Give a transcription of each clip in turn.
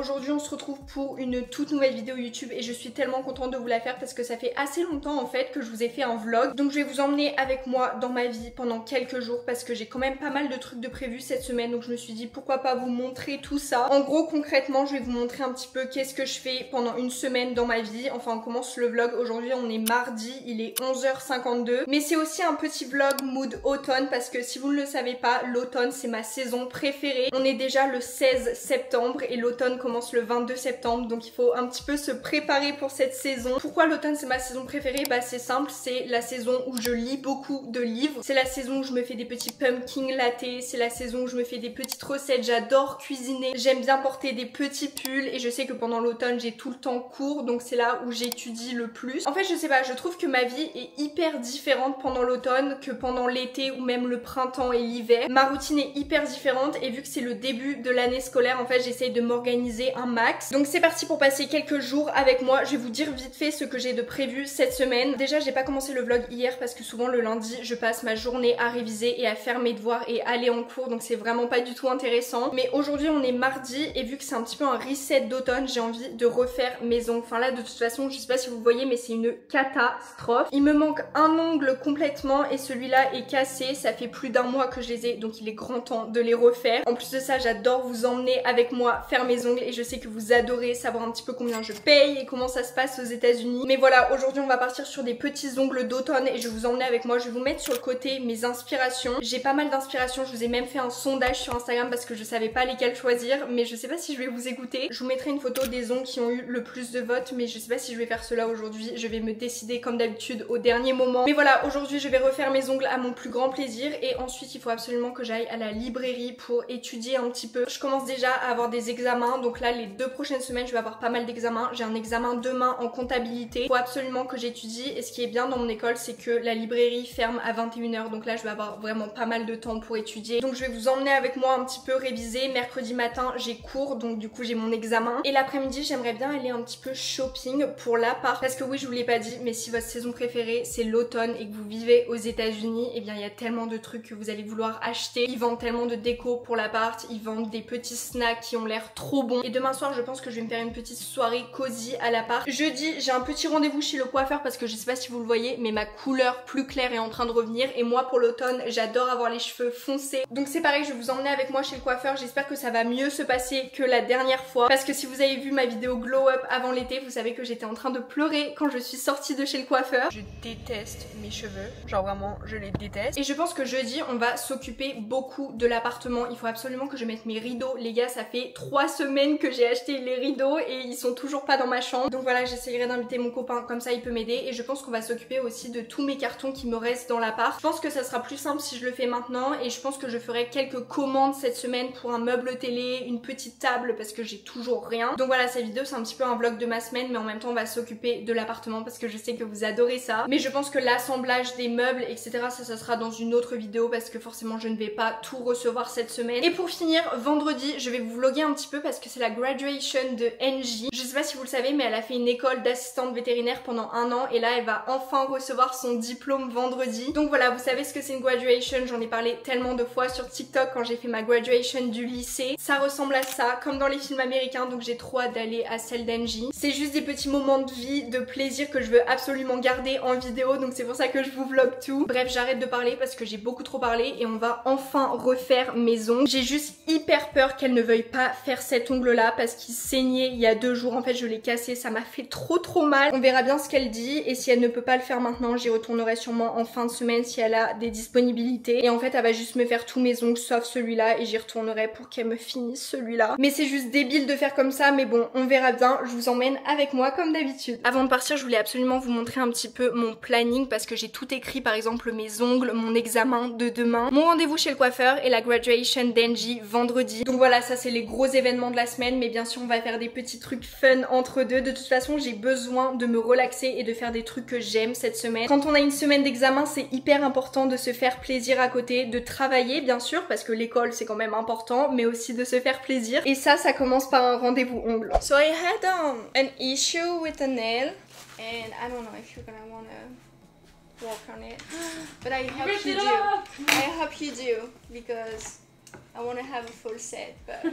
aujourd'hui on se retrouve pour une toute nouvelle vidéo YouTube et je suis tellement contente de vous la faire parce que ça fait assez longtemps en fait que je vous ai fait un vlog. Donc je vais vous emmener avec moi dans ma vie pendant quelques jours parce que j'ai quand même pas mal de trucs de prévus cette semaine, donc je me suis dit pourquoi pas vous montrer tout ça. En gros concrètement je vais vous montrer un petit peu qu'est-ce que je fais pendant une semaine dans ma vie. Enfin on commence le vlog, aujourd'hui on est mardi, il est 11h52, mais c'est aussi un petit vlog mood automne parce que si vous ne le savez pas, l'automne c'est ma saison préférée. On est déjà le 16 septembre et l'automne commence le 22 septembre, donc il faut un petit peu se préparer pour cette saison. Pourquoi l'automne c'est ma saison préférée? Bah c'est simple, c'est la saison où je lis beaucoup de livres, c'est la saison où je me fais des petits pumpkin latte, c'est la saison où je me fais des petites recettes, j'adore cuisiner, j'aime bien porter des petits pulls et je sais que pendant l'automne j'ai tout le temps cours, donc c'est là où j'étudie le plus. En fait je sais pas, je trouve que ma vie est hyper différente pendant l'automne que pendant l'été ou même le printemps et l'hiver. Ma routine est hyper différente et vu que c'est le début de l'année scolaire, en fait j'essaye de m'organiser un max. Donc c'est parti pour passer quelques jours avec moi. Je vais vous dire vite fait ce que j'ai de prévu cette semaine. Déjà j'ai pas commencé le vlog hier parce que souvent le lundi je passe ma journée à réviser et à faire mes devoirs et aller en cours, donc c'est vraiment pas du tout intéressant. Mais aujourd'hui on est mardi et vu que c'est un petit peu un reset d'automne, j'ai envie de refaire mes ongles. Enfin là de toute façon je sais pas si vous voyez mais c'est une catastrophe. Il me manque un ongle complètement et celui-là est cassé, ça fait plus d'un mois que je les ai, donc il est grand temps de les refaire. En plus de ça j'adore vous emmener avec moi faire mes ongles et je sais que vous adorez savoir un petit peu combien je paye et comment ça se passe aux États-Unis. Mais voilà, aujourd'hui on va partir sur des petits ongles d'automne et je vais vous emmener avec moi. Je vais vous mettre sur le côté mes inspirations. J'ai pas mal d'inspirations, je vous ai même fait un sondage sur Instagram parce que je savais pas lesquelles choisir, mais je sais pas si je vais vous écouter. Je vous mettrai une photo des ongles qui ont eu le plus de votes, mais je sais pas si je vais faire cela aujourd'hui. Je vais me décider comme d'habitude au dernier moment. Mais voilà, aujourd'hui je vais refaire mes ongles à mon plus grand plaisir et ensuite il faut absolument que j'aille à la librairie pour étudier un petit peu. Je commence déjà à avoir des examens, donc là les 2 prochaines semaines je vais avoir pas mal d'examens. J'ai un examen demain en comptabilité, il faut absolument que j'étudie et ce qui est bien dans mon école c'est que la librairie ferme à 21h, donc là je vais avoir vraiment pas mal de temps pour étudier. Donc je vais vous emmener avec moi un petit peu réviser. Mercredi matin j'ai cours, donc du coup j'ai mon examen et l'après-midi j'aimerais bien aller un petit peu shopping pour l'appart parce que oui je vous l'ai pas dit mais si votre saison préférée c'est l'automne et que vous vivez aux États-Unis, et bien il y a tellement de trucs que vous allez vouloir acheter. Ils vendent tellement de déco pour l'appart, ils vendent des petits snacks qui ont l'air trop bons. Et demain soir je pense que je vais me faire une petite soirée cosy à l'appart. Jeudi j'ai un petit rendez-vous chez le coiffeur parce que je sais pas si vous le voyez mais ma couleur plus claire est en train de revenir et moi pour l'automne j'adore avoir les cheveux foncés. Donc c'est pareil, je vais vous emmener avec moi chez le coiffeur. J'espère que ça va mieux se passer que la dernière fois parce que si vous avez vu ma vidéo glow up avant l'été, vous savez que j'étais en train de pleurer quand je suis sortie de chez le coiffeur. Je déteste mes cheveux, genre vraiment je les déteste. Et je pense que jeudi on va s'occuper beaucoup de l'appartement. Il faut absolument que je mette mes rideaux. Les gars ça fait 3 semaines que j'ai acheté les rideaux et ils sont toujours pas dans ma chambre. Donc voilà, j'essayerai d'inviter mon copain, comme ça il peut m'aider. Et je pense qu'on va s'occuper aussi de tous mes cartons qui me restent dans l'appart. Je pense que ça sera plus simple si je le fais maintenant et je pense que je ferai quelques commandes cette semaine pour un meuble télé, une petite table parce que j'ai toujours rien. Donc voilà, cette vidéo c'est un petit peu un vlog de ma semaine mais en même temps on va s'occuper de l'appartement parce que je sais que vous adorez ça. Mais je pense que l'assemblage des meubles etc ça sera dans une autre vidéo parce que forcément je ne vais pas tout recevoir cette semaine. Et pour finir, vendredi je vais vous vlogger un petit peu parce que c'est la graduation de NJ. Je sais pas si vous le savez mais elle a fait une école d'assistante vétérinaire pendant 1 an et là elle va enfin recevoir son diplôme vendredi. Donc voilà, vous savez ce que c'est une graduation, j'en ai parlé tellement de fois sur TikTok quand j'ai fait ma graduation du lycée. Ça ressemble à ça, comme dans les films américains, donc j'ai trop hâte d'aller à celle d'NJ. C'est juste des petits moments de vie, de plaisir que je veux absolument garder en vidéo, donc c'est pour ça que je vous vlog tout. Bref, j'arrête de parler parce que j'ai beaucoup trop parlé et on va enfin refaire mes ongles. J'ai juste hyper peur qu'elle ne veuille pas faire cet ongle là parce qu'il saignait il y a 2 jours. En fait je l'ai cassé, ça m'a fait trop mal. On verra bien ce qu'elle dit et si elle ne peut pas le faire maintenant, j'y retournerai sûrement en fin de semaine si elle a des disponibilités. Et en fait elle va juste me faire tous mes ongles sauf celui-là et j'y retournerai pour qu'elle me finisse celui-là. Mais c'est juste débile de faire comme ça, mais bon on verra bien. Je vous emmène avec moi comme d'habitude. Avant de partir je voulais absolument vous montrer un petit peu mon planning parce que j'ai tout écrit, par exemple mes ongles, mon examen de demain, mon rendez-vous chez le coiffeur et la graduation d'Angie vendredi. Donc voilà, ça c'est les gros événements de la semaine, mais bien sûr on va faire des petits trucs fun entre deux. De toute façon j'ai besoin de me relaxer et de faire des trucs que j'aime cette semaine. Quand on a une semaine d'examen c'est hyper important de se faire plaisir à côté, de travailler bien sûr parce que l'école c'est quand même important, mais aussi de se faire plaisir. Et ça commence par un rendez-vous ongles. So I had an issue with a nail and I don't know if you're gonna wanna walk on it, but I hope you do. I hope you do because I want to have a full set, but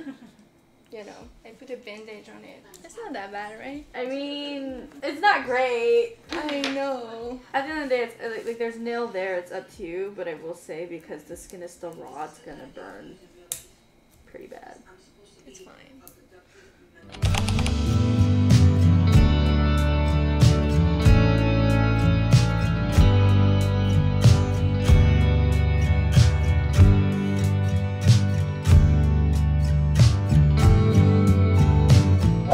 you know, I put a bandage on it. It's not that bad, right? I mean, it's not great. I know. At the end of the day, it's, like there's nail there, it's up to you, but I will say because the skin is still raw, it's gonna burn pretty bad. It's fine.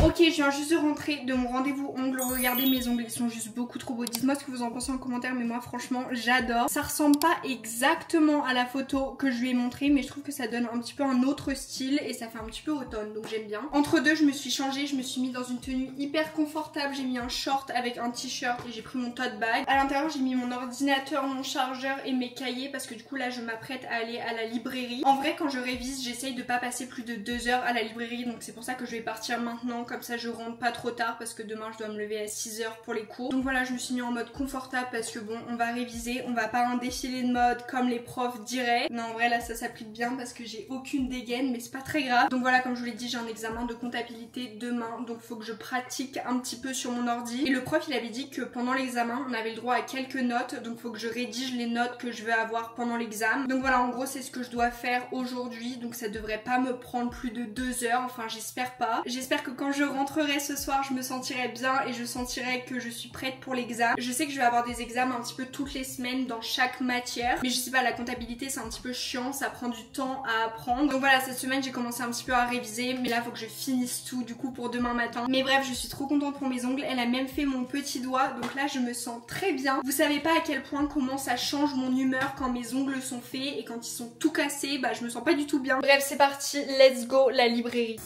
Ok, je viens juste de rentrer de mon rendez-vous ongles. Regardez mes ongles, ils sont juste beaucoup trop beaux. Dites-moi ce que vous en pensez en commentaire, mais moi franchement j'adore. Ça ressemble pas exactement à la photo que je lui ai montrée, mais je trouve que ça donne un petit peu un autre style et ça fait un petit peu automne, donc j'aime bien. Entre deux, je me suis changée, je me suis mis dans une tenue hyper confortable. J'ai mis un short avec un t-shirt et j'ai pris mon tote bag. À l'intérieur, j'ai mis mon ordinateur, mon chargeur et mes cahiers parce que du coup là je m'apprête à aller à la librairie. En vrai, quand je révise, j'essaye de pas passer plus de 2 heures à la librairie, donc c'est pour ça que je vais partir maintenant. Comme ça je rentre pas trop tard parce que demain je dois me lever à 6 h pour les cours. Donc voilà, je me suis mis en mode confortable parce que bon, on va réviser, on va pas un défilé de mode comme les profs diraient. Non, en vrai là ça s'applique bien parce que j'ai aucune dégaine, mais c'est pas très grave. Donc voilà, comme je vous l'ai dit, j'ai un examen de comptabilité demain, donc faut que je pratique un petit peu sur mon ordi. Et le prof il avait dit que pendant l'examen on avait le droit à quelques notes, donc faut que je rédige les notes que je vais avoir pendant l'examen. Donc voilà, en gros c'est ce que je dois faire aujourd'hui, donc ça devrait pas me prendre plus de 2 heures, enfin j'espère pas. J'espère que quand je rentrerai ce soir je me sentirai bien et je sentirai que je suis prête pour l'examen. Je sais que je vais avoir des examens un petit peu toutes les semaines dans chaque matière, mais je sais pas, la comptabilité c'est un petit peu chiant, ça prend du temps à apprendre. Donc voilà, cette semaine j'ai commencé un petit peu à réviser, mais là faut que je finisse tout du coup pour demain matin. Mais bref, je suis trop contente pour mes ongles, elle a même fait mon petit doigt, donc là je me sens très bien. Vous savez pas à quel point comment ça change mon humeur quand mes ongles sont faits et quand ils sont tout cassés, bah je me sens pas du tout bien. Bref, c'est parti, let's go la librairie.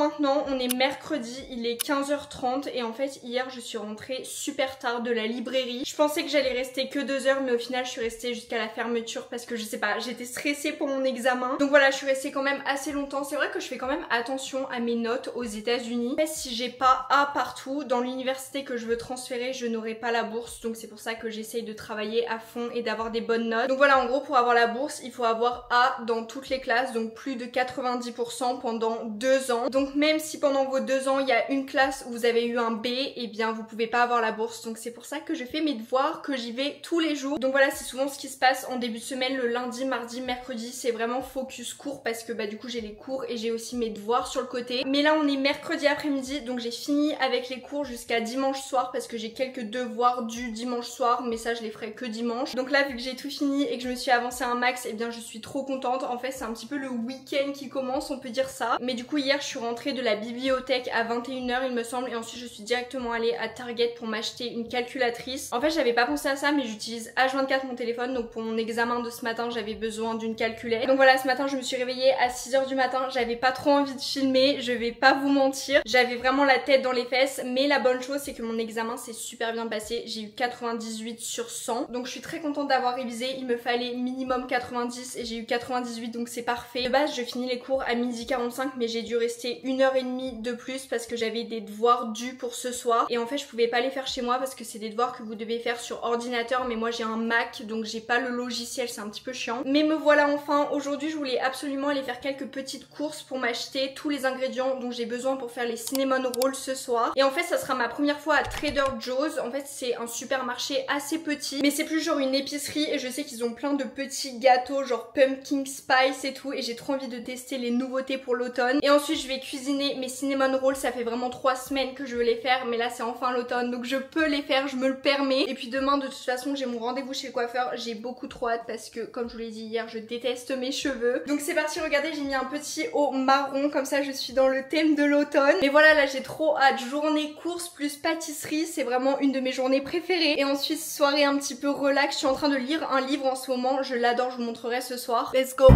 Maintenant, on est mercredi, il est 15 h 30 et en fait hier je suis rentrée super tard de la librairie. Je pensais que j'allais rester que 2 heures, mais au final je suis restée jusqu'à la fermeture parce que je sais pas, j'étais stressée pour mon examen. Donc voilà, je suis restée quand même assez longtemps. C'est vrai que je fais quand même attention à mes notes aux États-Unis. En fait, si j'ai pas A partout dans l'université que je veux transférer, je n'aurai pas la bourse, donc c'est pour ça que j'essaye de travailler à fond et d'avoir des bonnes notes. Donc voilà, en gros pour avoir la bourse il faut avoir A dans toutes les classes, donc plus de 90% pendant 2 ans. Donc même si pendant vos 2 ans il y a une classe où vous avez eu un B, et bien vous pouvez pas avoir la bourse. Donc c'est pour ça que je fais mes devoirs, que j'y vais tous les jours. Donc voilà, c'est souvent ce qui se passe en début de semaine, le lundi, mardi, mercredi, c'est vraiment focus cours parce que bah du coup j'ai les cours et j'ai aussi mes devoirs sur le côté. Mais là on est mercredi après-midi, donc j'ai fini avec les cours jusqu'à dimanche soir parce que j'ai quelques devoirs du dimanche soir, mais ça je les ferai que dimanche. Donc là vu que j'ai tout fini et que je me suis avancée un max, et bien je suis trop contente. En fait c'est un petit peu le week-end qui commence, on peut dire ça. Mais du coup hier je suis rentrée de la bibliothèque à 21 h il me semble, et ensuite je suis directement allée à Target pour m'acheter une calculatrice. En fait j'avais pas pensé à ça, mais j'utilise H24 mon téléphone, donc pour mon examen de ce matin j'avais besoin d'une calculette. Donc voilà, ce matin je me suis réveillée à 6 h du matin, j'avais pas trop envie de filmer, je vais pas vous mentir, j'avais vraiment la tête dans les fesses, mais la bonne chose c'est que mon examen s'est super bien passé, j'ai eu 98 sur 100, donc je suis très contente d'avoir révisé. Il me fallait minimum 90 et j'ai eu 98, donc c'est parfait. De base je finis les cours à 12h45, mais j'ai dû rester 1h30 de plus parce que j'avais des devoirs dus pour ce soir, et en fait je pouvais pas les faire chez moi parce que c'est des devoirs que vous devez faire sur ordinateur, mais moi j'ai un Mac donc j'ai pas le logiciel, c'est un petit peu chiant. Mais me voilà enfin. Aujourd'hui je voulais absolument aller faire quelques petites courses pour m'acheter tous les ingrédients dont j'ai besoin pour faire les cinnamon rolls ce soir, et en fait ça sera ma première fois à Trader Joe's. En fait c'est un supermarché assez petit, mais c'est plus genre une épicerie, et je sais qu'ils ont plein de petits gâteaux genre pumpkin spice et tout, et j'ai trop envie de tester les nouveautés pour l'automne. Et ensuite je vais cuisiner mes cinnamon rolls, ça fait vraiment 3 semaines que je veux les faire, mais là c'est enfin l'automne donc je peux les faire, je me le permets. Et puis demain de toute façon j'ai mon rendez-vous chez le coiffeur, j'ai beaucoup trop hâte parce que comme je vous l'ai dit hier je déteste mes cheveux. Donc c'est parti, regardez j'ai mis un petit haut marron comme ça je suis dans le thème de l'automne. Et voilà là j'ai trop hâte, journée course plus pâtisserie, c'est vraiment une de mes journées préférées. Et ensuite soirée un petit peu relax, je suis en train de lire un livre en ce moment, je l'adore, je vous montrerai ce soir. Let's go!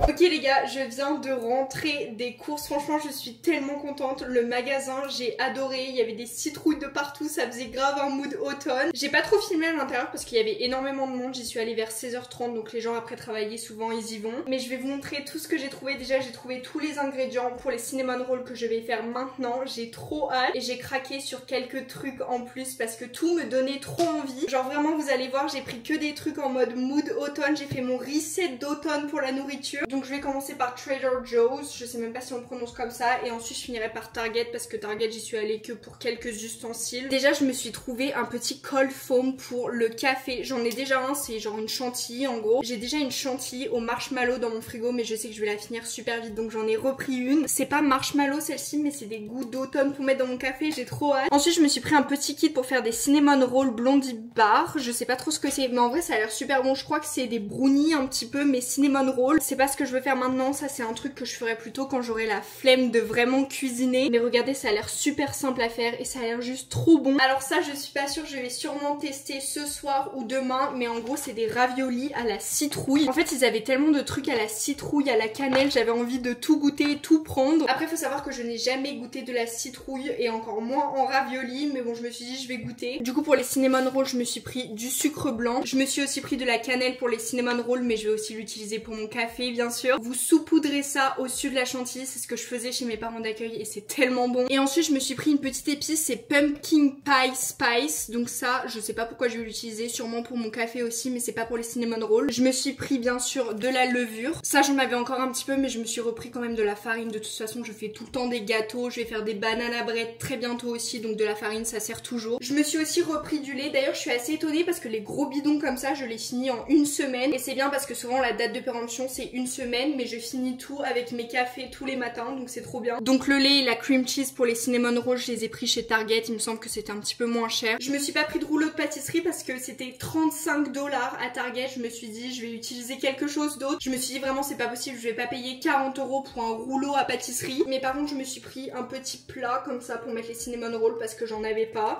Ok les gars, je viens de rentrer des courses, franchement je suis tellement contente, le magasin j'ai adoré, il y avait des citrouilles de partout, ça faisait grave un mood automne. J'ai pas trop filmé à l'intérieur parce qu'il y avait énormément de monde, j'y suis allée vers 16h30 donc les gens après travailler souvent ils y vont. Mais je vais vous montrer tout ce que j'ai trouvé, déjà j'ai trouvé tous les ingrédients pour les cinnamon rolls que je vais faire maintenant, j'ai trop hâte et j'ai craqué sur quelques trucs en plus parce que tout me donnait trop envie. Genre vraiment vous allez voir j'ai pris que des trucs en mode mood automne, j'ai fait mon reset d'automne pour la nourriture. Donc je vais commencer par Trader Joe's, je sais même pas si on prononce comme ça, et ensuite je finirai par Target parce que Target j'y suis allée que pour quelques ustensiles. Déjà je me suis trouvé un petit cold foam pour le café, j'en ai déjà un, c'est genre une chantilly en gros. J'ai déjà une chantilly au marshmallow dans mon frigo mais je sais que je vais la finir super vite donc j'en ai repris une. C'est pas marshmallow celle-ci mais c'est des goûts d'automne pour mettre dans mon café, j'ai trop hâte. Ensuite je me suis pris un petit kit pour faire des cinnamon rolls blondie bar, je sais pas trop ce que c'est mais en vrai ça a l'air super bon, je crois que c'est des brownies un petit peu mais cinnamon rolls. C'est pas ce que je veux faire maintenant, ça c'est un truc que je ferai plutôt quand j'aurai la flemme de vraiment cuisiner. Mais regardez ça a l'air super simple à faire et ça a l'air juste trop bon. Alors ça je suis pas sûre, je vais sûrement tester ce soir ou demain, mais en gros c'est des raviolis à la citrouille. En fait ils avaient tellement de trucs à la citrouille, à la cannelle, j'avais envie de tout goûter, tout prendre. Après faut savoir que je n'ai jamais goûté de la citrouille et encore moins en ravioli, mais bon je me suis dit je vais goûter. Du coup pour les cinnamon rolls je me suis pris du sucre blanc, je me suis aussi pris de la cannelle pour les cinnamon rolls mais je vais aussi l'utiliser pour mon café bien sûr. Vous saupoudrez ça au-dessus de la chantilly, c'est ce que je faisais chez mes parents d'accueil et c'est tellement bon. Et ensuite je me suis pris une petite épice, c'est Pumpkin Pie Spice, donc ça je sais pas pourquoi je vais l'utiliser, sûrement pour mon café aussi mais c'est pas pour les cinnamon rolls. Je me suis pris bien sûr de la levure, ça j'en avais encore un petit peu mais je me suis repris quand même de la farine, de toute façon je fais tout le temps des gâteaux, je vais faire des banana bread très bientôt aussi donc de la farine ça sert toujours. Je me suis aussi repris du lait, d'ailleurs je suis assez étonnée parce que les gros bidons comme ça je les finis en une semaine et c'est bien parce que souvent la date de péremption c'est une semaine mais je finis tout avec mes cafés tous les matins donc c'est trop bien. Donc le lait et la cream cheese pour les cinnamon rolls je les ai pris chez Target, il me semble que c'était un petit peu moins cher. Je me suis pas pris de rouleau de pâtisserie parce que c'était 35 $ à Target, je me suis dit je vais utiliser quelque chose d'autre. Je me suis dit vraiment c'est pas possible, je vais pas payer 40 € pour un rouleau à pâtisserie. Mais par contre je me suis pris un petit plat comme ça pour mettre les cinnamon rolls parce que j'en avais pas.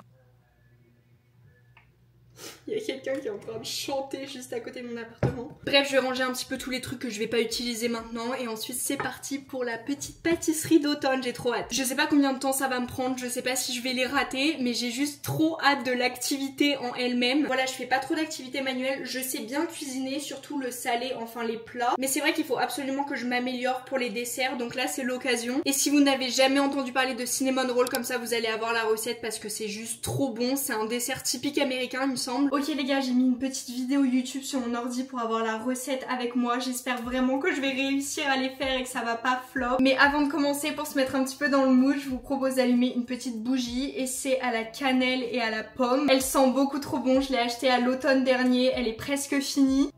Il y a quelqu'un qui est en train de chanter juste à côté de mon appartement. Bref, je vais ranger un petit peu tous les trucs que je vais pas utiliser maintenant et ensuite c'est parti pour la petite pâtisserie d'automne, j'ai trop hâte. Je sais pas combien de temps ça va me prendre, je sais pas si je vais les rater, mais j'ai juste trop hâte de l'activité en elle-même. Voilà, je fais pas trop d'activité manuelle, je sais bien cuisiner, surtout le salé, enfin les plats, mais c'est vrai qu'il faut absolument que je m'améliore pour les desserts, donc là c'est l'occasion. Et si vous n'avez jamais entendu parler de cinnamon roll comme ça, vous allez avoir la recette parce que c'est juste trop bon, c'est un dessert typique américain il me semble. Ok les gars, j'ai mis une petite vidéo YouTube sur mon ordi pour avoir la recette avec moi. J'espère vraiment que je vais réussir à les faire et que ça va pas flop. Mais avant de commencer, pour se mettre un petit peu dans le mood, je vous propose d'allumer une petite bougie et c'est à la cannelle et à la pomme. Elle sent beaucoup trop bon, je l'ai achetée à l'automne dernier, elle est presque finie.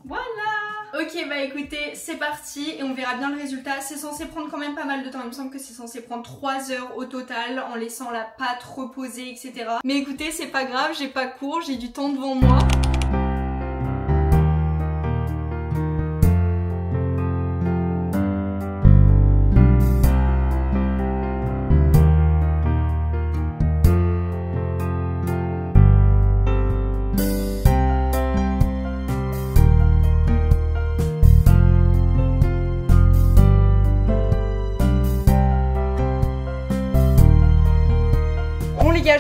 Voilà! Ok bah écoutez c'est parti et on verra bien le résultat. C'est censé prendre quand même pas mal de temps, il me semble que c'est censé prendre 3 heures au total en laissant la pâte reposer etc. Mais écoutez c'est pas grave, j'ai pas cours, j'ai du temps devant moi.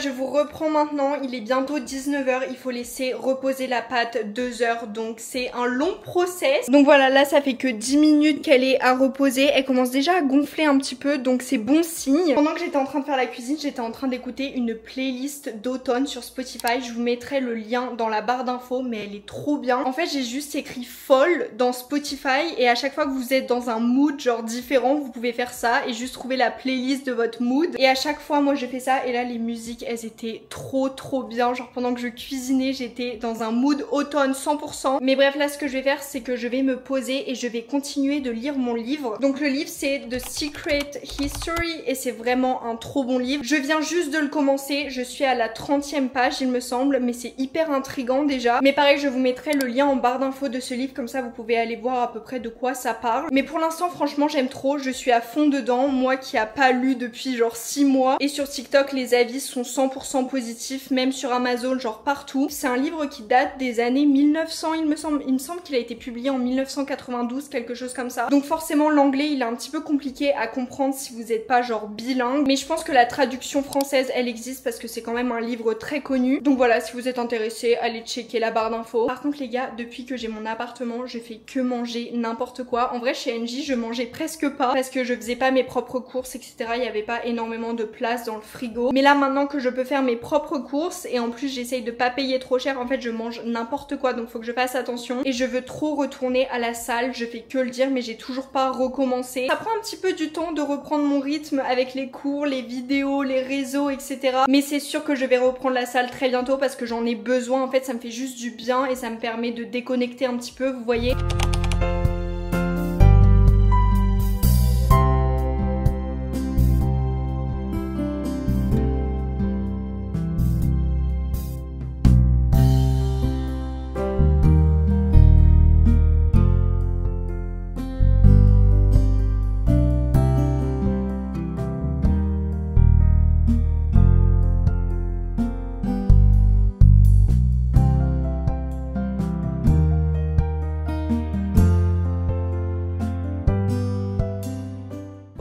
Je vous reprend maintenant, il est bientôt 19 h, il faut laisser reposer la pâte 2 h, donc c'est un long process. Donc voilà, là ça fait que 10 minutes qu'elle est à reposer, elle commence déjà à gonfler un petit peu, donc c'est bon signe. Pendant que j'étais en train de faire la cuisine, j'étais en train d'écouter une playlist d'automne sur Spotify, je vous mettrai le lien dans la barre d'infos, mais elle est trop bien. En fait j'ai juste écrit fall dans Spotify et à chaque fois que vous êtes dans un mood genre différent, vous pouvez faire ça et juste trouver la playlist de votre mood. Et à chaque fois moi je fais ça et là les musiques elles étaient trop bien, genre pendant que je cuisinais j'étais dans un mood automne 100%. Mais bref, là ce que je vais faire c'est que je vais me poser et je vais continuer de lire mon livre. Donc le livre c'est The Secret History et c'est vraiment un trop bon livre. Je viens juste de le commencer, je suis à la 30e page il me semble, mais c'est hyper intriguant déjà. Mais pareil, je vous mettrai le lien en barre d'infos de ce livre, comme ça vous pouvez aller voir à peu près de quoi ça parle. Mais pour l'instant franchement j'aime trop, je suis à fond dedans, moi qui a pas lu depuis genre 6 mois. Et sur TikTok les avis sont 100% positifs, même sur Amazon, genre partout. C'est un livre qui date des années 1900 il me semble qu'il a été publié en 1992, quelque chose comme ça. Donc forcément l'anglais il est un petit peu compliqué à comprendre si vous n'êtes pas genre bilingue, mais je pense que la traduction française elle existe parce que c'est quand même un livre très connu. Donc voilà, si vous êtes intéressé, allez checker la barre d'infos. Par contre les gars, depuis que j'ai mon appartement, je fais que manger n'importe quoi. En vrai chez NJ je mangeais presque pas parce que je faisais pas mes propres courses etc, il y avait pas énormément de place dans le frigo. Mais là maintenant que je peux faire mes propres courses et en plus j'essaye de pas payer trop cher, en fait je mange n'importe quoi, donc faut que je fasse attention. Et je veux trop retourner à la salle, je fais que le dire mais j'ai toujours pas recommencé. Ça prend un petit peu du temps de reprendre mon rythme avec les cours, les vidéos, les réseaux etc. Mais c'est sûr que je vais reprendre la salle très bientôt parce que j'en ai besoin, en fait ça me fait juste du bien et ça me permet de déconnecter un petit peu, vous voyez.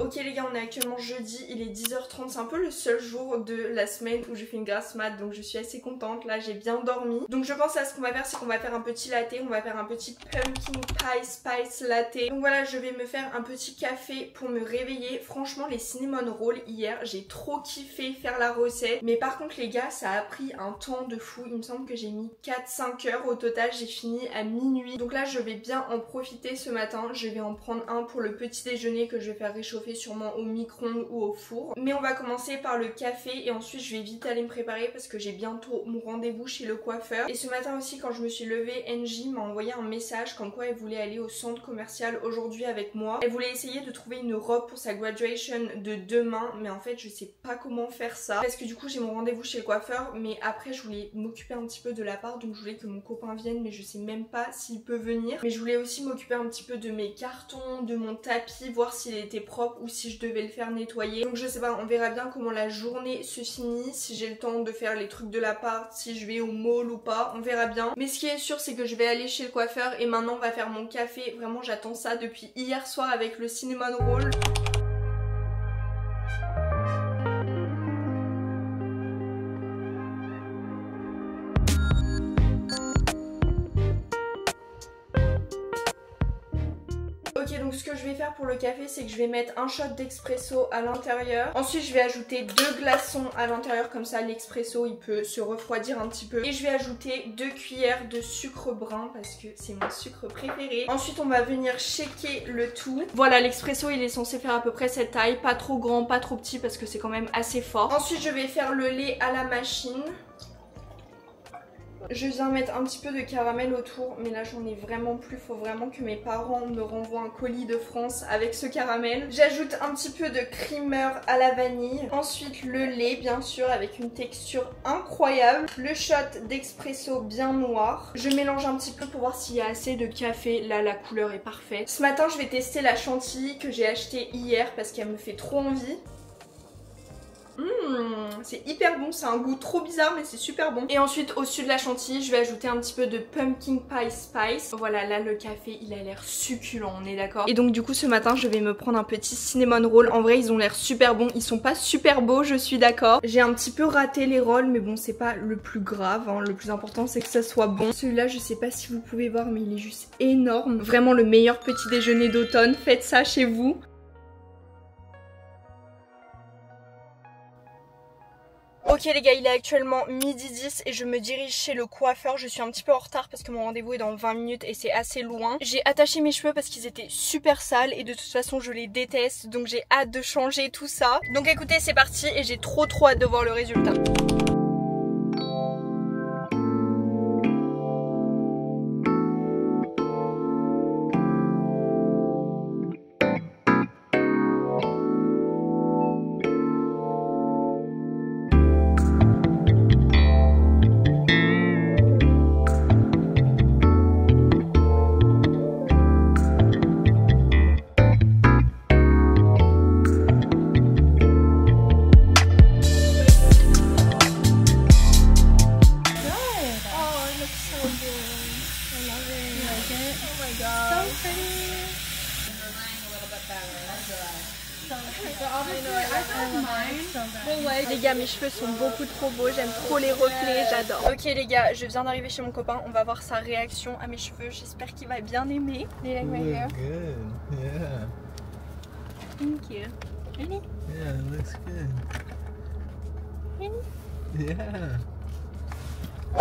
Ok les gars, on est actuellement jeudi, il est 10h30, c'est un peu le seul jour de la semaine où j'ai fait une grasse mat, donc je suis assez contente, là j'ai bien dormi. Donc je pense à ce qu'on va faire, c'est qu'on va faire un petit latte, on va faire un petit pumpkin pie spice latte. Donc voilà, je vais me faire un petit café pour me réveiller. Franchement les cinnamon rolls hier, j'ai trop kiffé faire la recette. Mais par contre les gars, ça a pris un temps de fou, il me semble que j'ai mis 4-5 heures au total, j'ai fini à minuit. Donc là je vais bien en profiter ce matin, je vais en prendre un pour le petit déjeuner que je vais faire réchauffer sûrement au micro-ondes ou au four. Mais on va commencer par le café et ensuite je vais vite aller me préparer parce que j'ai bientôt mon rendez-vous chez le coiffeur. Et ce matin aussi quand je me suis levée, NJ m'a envoyé un message comme quoi elle voulait aller au centre commercial aujourd'hui avec moi. Elle voulait essayer de trouver une robe pour sa graduation de demain, mais en fait je sais pas comment faire ça parce que du coup j'ai mon rendez-vous chez le coiffeur, mais après je voulais m'occuper un petit peu de l'appart, donc je voulais que mon copain vienne, mais je sais même pas s'il peut venir. Mais je voulais aussi m'occuper un petit peu de mes cartons, de mon tapis, voir s'il était propre ou si je devais le faire nettoyer. Donc je sais pas, on verra bien comment la journée se finit, si j'ai le temps de faire les trucs de l'appart, si je vais au mall ou pas, on verra bien. Mais ce qui est sûr c'est que je vais aller chez le coiffeur et maintenant on va faire mon café. Vraiment j'attends ça depuis hier soir avec le cinnamon roll. Ok, donc ce que je vais faire pour le café, c'est que je vais mettre un shot d'expresso à l'intérieur. Ensuite, je vais ajouter 2 glaçons à l'intérieur, comme ça l'expresso il peut se refroidir un petit peu. Et je vais ajouter 2 cuillères de sucre brun parce que c'est mon sucre préféré. Ensuite, on va venir shaker le tout. Voilà, l'expresso il est censé faire à peu près cette taille, pas trop grand, pas trop petit parce que c'est quand même assez fort. Ensuite, je vais faire le lait à la machine. Je viens mettre un petit peu de caramel autour, mais là j'en ai vraiment plus, faut vraiment que mes parents me renvoient un colis de France avec ce caramel. J'ajoute un petit peu de creamer à la vanille, ensuite le lait bien sûr avec une texture incroyable, le shot d'expresso bien noir. Je mélange un petit peu pour voir s'il y a assez de café, là la couleur est parfaite. Ce matin je vais tester la chantilly que j'ai achetée hier parce qu'elle me fait trop envie. C'est hyper bon, c'est un goût trop bizarre mais c'est super bon. Et ensuite au-dessus de la chantilly je vais ajouter un petit peu de pumpkin pie spice. Voilà, là le café il a l'air succulent, on est d'accord. Et donc du coup ce matin je vais me prendre un petit cinnamon roll. En vrai ils ont l'air super bons, ils sont pas super beaux, je suis d'accord. J'ai un petit peu raté les rolls mais bon c'est pas le plus grave hein. Le plus important c'est que ça soit bon. Celui-là je sais pas si vous pouvez voir mais il est juste énorme. Vraiment le meilleur petit déjeuner d'automne, faites ça chez vous. Ok les gars, il est actuellement 12h10 et je me dirige chez le coiffeur. Je suis un petit peu en retard parce que mon rendez-vous est dans 20 minutes et c'est assez loin. J'ai attaché mes cheveux parce qu'ils étaient super sales et de toute façon je les déteste. Donc j'ai hâte de changer tout ça. Donc écoutez, c'est parti et j'ai trop hâte de voir le résultat. Les gars, mes cheveux sont beaucoup trop beaux, j'aime trop les reflets, j'adore. Ok les gars, je viens d'arriver chez mon copain, on va voir sa réaction à mes cheveux, j'espère qu'il va bien aimer. Do you like my hair? Good, yeah. Thank you. Really? Yeah, it looks good. Really? Yeah.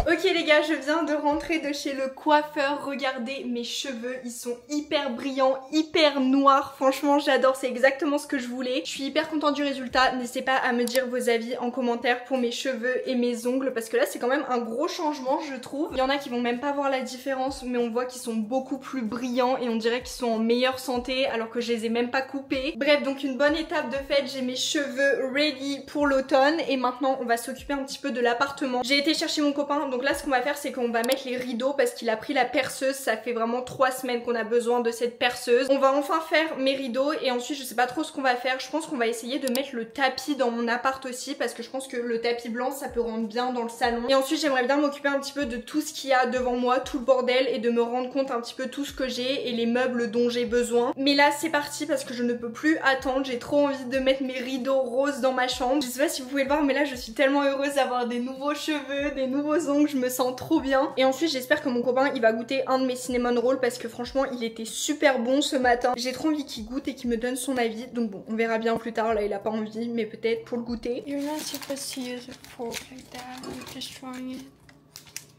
Ok les gars, je viens de rentrer de chez le coiffeur. Regardez mes cheveux, ils sont hyper brillants, hyper noirs. Franchement j'adore, c'est exactement ce que je voulais. Je suis hyper contente du résultat. N'hésitez pas à me dire vos avis en commentaire pour mes cheveux et mes ongles, parce que là c'est quand même un gros changement je trouve. Il y en a qui vont même pas voir la différence, mais on voit qu'ils sont beaucoup plus brillants et on dirait qu'ils sont en meilleure santé alors que je les ai même pas coupés. Bref, donc une bonne étape de fait, j'ai mes cheveux ready pour l'automne et maintenant on va s'occuper un petit peu de l'appartement. J'ai été chercher mon copain. Donc là ce qu'on va faire c'est qu'on va mettre les rideaux parce qu'il a pris la perceuse. Ça fait vraiment 3 semaines qu'on a besoin de cette perceuse. On va enfin faire mes rideaux et ensuite je sais pas trop ce qu'on va faire. Je pense qu'on va essayer de mettre le tapis dans mon appart aussi parce que je pense que le tapis blanc ça peut rendre bien dans le salon. Et ensuite j'aimerais bien m'occuper un petit peu de tout ce qu'il y a devant moi, tout le bordel, et de me rendre compte un petit peu tout ce que j'ai et les meubles dont j'ai besoin. Mais là c'est parti parce que je ne peux plus attendre. J'ai trop envie de mettre mes rideaux roses dans ma chambre. Je sais pas si vous pouvez le voir mais là je suis tellement heureuse d'avoir des nouveaux cheveux, des nouveaux ongles. Je me sens trop bien. Et ensuite j'espère que mon copain il va goûter un de mes cinnamon rolls parce que franchement il était super bon ce matin. J'ai trop envie qu'il goûte et qu'il me donne son avis. Donc bon, on verra bien plus tard. Là il a pas envie mais peut-être pour le goûter. You're not supposed to use a fork like that. You're destroying it.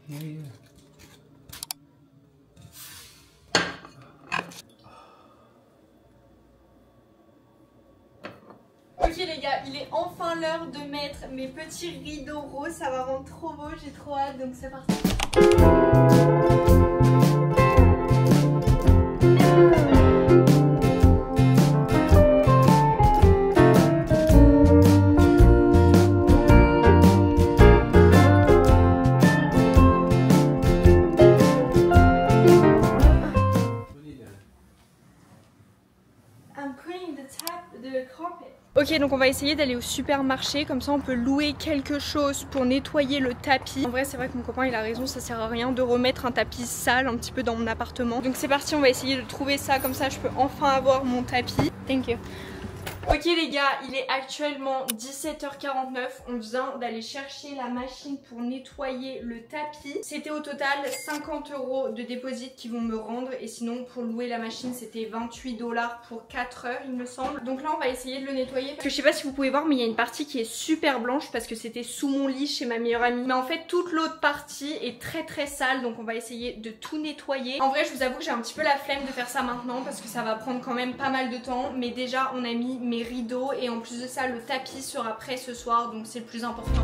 Yeah. Ok les gars, il est enfin l'heure de mettre mes petits rideaux roses, ça va rendre trop beau, j'ai trop hâte, donc c'est parti. I'm cleaning the carpet. Ok, donc on va essayer d'aller au supermarché, comme ça on peut louer quelque chose pour nettoyer le tapis. En vrai c'est vrai que mon copain il a raison, ça sert à rien de remettre un tapis sale un petit peu dans mon appartement. Donc c'est parti, on va essayer de trouver ça, comme ça je peux enfin avoir mon tapis. Thank you. Ok les gars, il est actuellement 17h49, on vient d'aller chercher la machine pour nettoyer le tapis. C'était au total 50 € de déposit qu'ils vont me rendre et sinon pour louer la machine c'était 28 $ pour 4 heures il me semble. Donc là on va essayer de le nettoyer parce que je sais pas si vous pouvez voir mais il y a une partie qui est super blanche parce que c'était sous mon lit chez ma meilleure amie. Mais en fait toute l'autre partie est très sale, donc on va essayer de tout nettoyer. En vrai je vous avoue que j'ai un petit peu la flemme de faire ça maintenant parce que ça va prendre quand même pas mal de temps, mais déjà on a mis mes rideaux et en plus de ça le tapis sera prêt ce soir, donc c'est le plus important.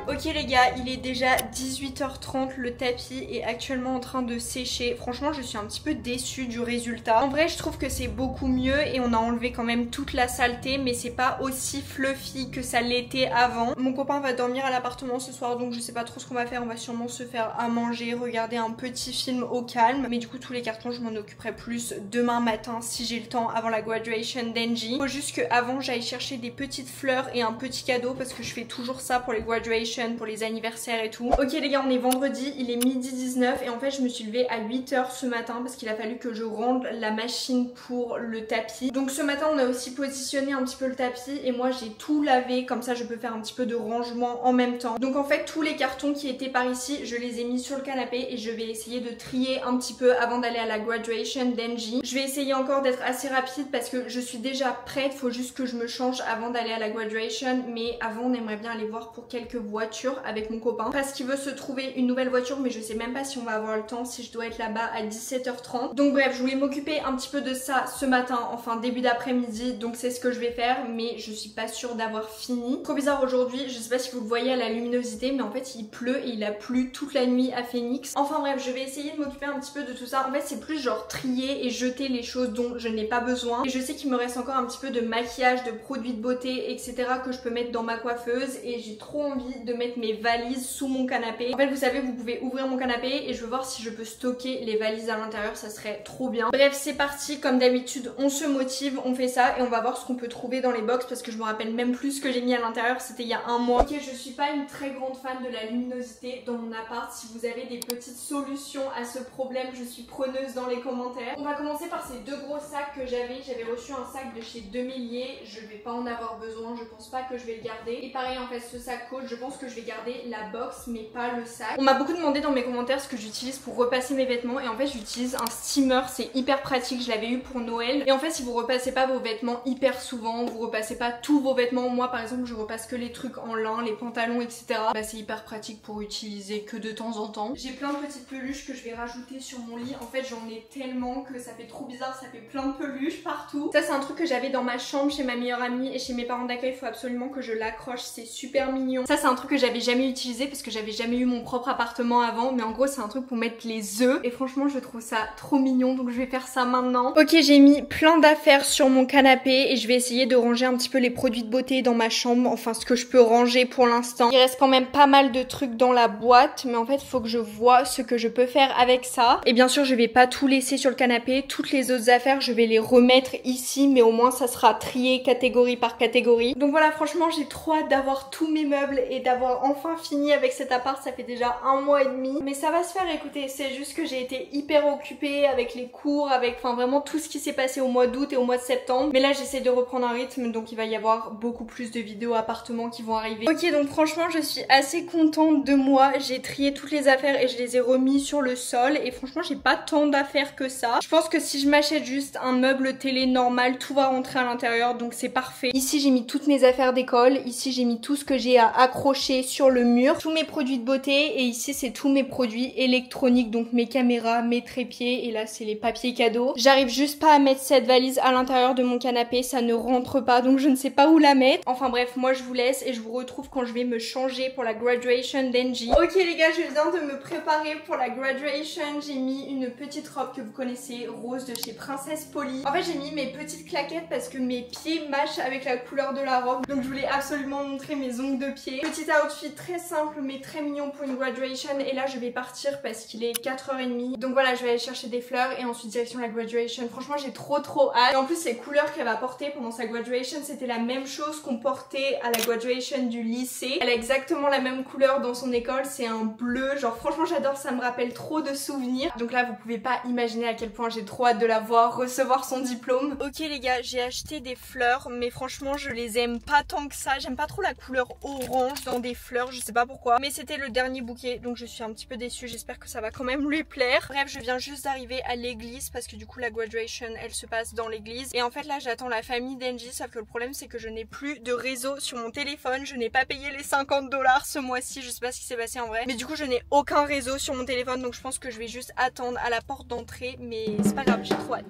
Ok les gars, gars, il est déjà 18h30, le tapis est actuellement en train de sécher. Franchement je suis un petit peu déçue du résultat. En vrai je trouve que c'est beaucoup mieux et on a enlevé quand même toute la saleté, mais c'est pas aussi fluffy que ça l'était avant. Mon copain va dormir à l'appartement ce soir, donc je sais pas trop ce qu'on va faire. On va sûrement se faire à manger, regarder un petit film au calme, mais du coup tous les cartons je m'en occuperai plus demain matin si j'ai le temps avant la graduation d'Angie. Faut juste qu'avant j'aille chercher des petites fleurs et un petit cadeau parce que je fais toujours ça pour les graduations, pour les anniversaires et tout. Ok les gars, on est vendredi, il est midi 19 et en fait je me suis levée à 8h ce matin parce qu'il a fallu que je rende la machine pour le tapis. Donc ce matin on a aussi positionné un petit peu le tapis et moi j'ai tout lavé, comme ça je peux faire un petit peu de rangement en même temps. Donc en fait tous les cartons qui étaient par ici je les ai mis sur le canapé et je vais essayer de trier un petit peu avant d'aller à la graduation d'Angie. Je vais essayer encore d'être assez rapide parce que je suis déjà prête, faut juste que je me change avant d'aller à la graduation, mais avant on aimerait bien aller voir pour quelques voitures avec mon copain parce qu'il veut se trouver une nouvelle voiture, mais je sais même pas si on va avoir le temps, si je dois être là-bas à 17h30. Donc bref, je voulais m'occuper un petit peu de ça ce matin, enfin début d'après-midi, donc c'est ce que je vais faire, mais je suis pas sûre d'avoir fini. Trop bizarre aujourd'hui, je sais pas si vous le voyez à la luminosité, mais en fait il pleut et il a plu toute la nuit à Phoenix. Enfin bref, je vais essayer de m'occuper un petit peu de tout ça. En fait c'est plus genre trier et jeter les choses dont je n'ai pas besoin. Et je sais qu'il me reste encore un petit peu de maquillage, de produits de beauté, etc. que je peux mettre dans ma coiffeuse et j'ai trop envie de mettre mes valises sous mon canapé. En fait vous savez, vous pouvez ouvrir mon canapé et je veux voir si je peux stocker les valises à l'intérieur, ça serait trop bien. Bref c'est parti, comme d'habitude on se motive, on fait ça et on va voir ce qu'on peut trouver dans les box parce que je me rappelle même plus ce que j'ai mis à l'intérieur, c'était il y a un mois. Ok, je suis pas une très grande fan de la luminosité dans mon appart. Si vous avez des petites solutions à ce problème, je suis preneuse dans les commentaires. On va commencer par ces deux gros sacs que j'avais. J'avais reçu un sac de chez Demilier, je vais pas en avoir besoin, je pense pas que je vais le garder. Et pareil en fait ce sac Coach, je pense que je vais garder la box mais pas le sac. On m'a beaucoup demandé dans mes commentaires ce que j'utilise pour repasser mes vêtements et en fait j'utilise un steamer, c'est hyper pratique, je l'avais eu pour Noël. Et en fait si vous repassez pas vos vêtements hyper souvent, vous repassez pas tous vos vêtements, moi par exemple je repasse que les trucs en lin, les pantalons etc. Bah c'est hyper pratique pour utiliser que de temps en temps. J'ai plein de petites peluches que je vais rajouter sur mon lit, en fait j'en ai tellement que ça fait trop bizarre, ça fait plein de peluches partout. Ça c'est un truc que j'avais dans ma chambre chez ma meilleure amie et chez mes parents d'accueil, il faut absolument que je l'accroche, c'est super mignon. Ça c'est un truc que j'avais jamais utilisé parce que j'avais jamais eu mon propre appartement avant, mais en gros c'est un truc pour mettre les œufs et franchement je trouve ça trop mignon, donc je vais faire ça maintenant. Ok, j'ai mis plein d'affaires sur mon canapé et je vais essayer de ranger un petit peu les produits de beauté dans ma chambre, enfin ce que je peux ranger pour l'instant. Il reste quand même pas mal de trucs dans la boîte, mais en fait il faut que je vois ce que je peux faire avec ça. Et bien sûr je vais pas tout laisser sur le canapé, toutes les autres affaires je vais les remettre ici, mais au moins ça sera trié catégorie par catégorie. Donc voilà, franchement j'ai trop hâte d'avoir tous mes meubles et d'avoir enfin fini avec cet appart. Ça fait déjà 1 mois et demi, mais ça va se faire. Écoutez, c'est juste que j'ai été hyper occupée avec les cours, avec enfin vraiment tout ce qui s'est passé au mois d'août et au mois de septembre, mais là j'essaie de reprendre un rythme, donc il va y avoir beaucoup plus de vidéos appartements qui vont arriver. Ok, donc franchement je suis assez contente de moi, j'ai trié toutes les affaires et je les ai remis sur le sol et franchement j'ai pas tant d'affaires que ça. Je pense que si je m'achète juste un meuble télé normal, tout va rentrer à l'intérieur, donc c'est parfait. Ici j'ai mis toutes mes affaires d'école, ici j'ai mis tout ce que j'ai à accrocher sur le mur, tous mes produits de beauté, et ici c'est tous mes produits électroniques, donc mes caméras, mes trépieds, et là c'est les papiers cadeaux. J'arrive juste pas à mettre cette valise à l'intérieur de mon canapé, ça ne rentre pas, donc je ne sais pas où la mettre. Enfin bref, moi je vous laisse et je vous retrouve quand je vais me changer pour la graduation d'Angie. Ok les gars, je viens de me préparer pour la graduation. J'ai mis une petite robe que vous connaissez, rose de chez Princesse Polly. En fait j'ai mis mes petites claquettes parce que mes pieds matchent avec la couleur de la robe, donc je voulais absolument montrer mes ongles de pied. Petit outfit très simple mais très mignon pour une graduation, et là je vais partir parce qu'il est 4h30. Donc voilà, je vais aller chercher des fleurs et ensuite direction la graduation. Franchement j'ai trop hâte. Et en plus les couleurs qu'elle va porter pendant sa graduation, c'était la même chose qu'on portait à la graduation du lycée. Elle a exactement la même couleur dans son école, c'est un bleu, genre franchement j'adore, ça me rappelle trop de souvenirs. Donc là vous pouvez pas imaginer à quel point j'ai trop hâte de la voir recevoir son diplôme. Ok les gars, j'ai acheté des fleurs, mais franchement je les aime pas tant que ça. J'aime pas trop la couleur orange dans des fleurs, je sais pas pourquoi, mais c'était le dernier bouquet donc je suis un petit peu déçue. J'espère que ça va quand même lui plaire. Bref, je viens juste d'arriver à l'église parce que du coup la graduation elle se passe dans l'église, et en fait là j'attends la famille d'Angie, sauf que le problème c'est que je n'ai plus de réseau sur mon téléphone. Je n'ai pas payé les 50 $ ce mois-ci, je sais pas ce qui s'est passé en vrai, mais du coup je n'ai aucun réseau sur mon téléphone, donc je pense que je vais juste attendre à la porte d'entrée, mais c'est pas grave, j'ai trop hâte.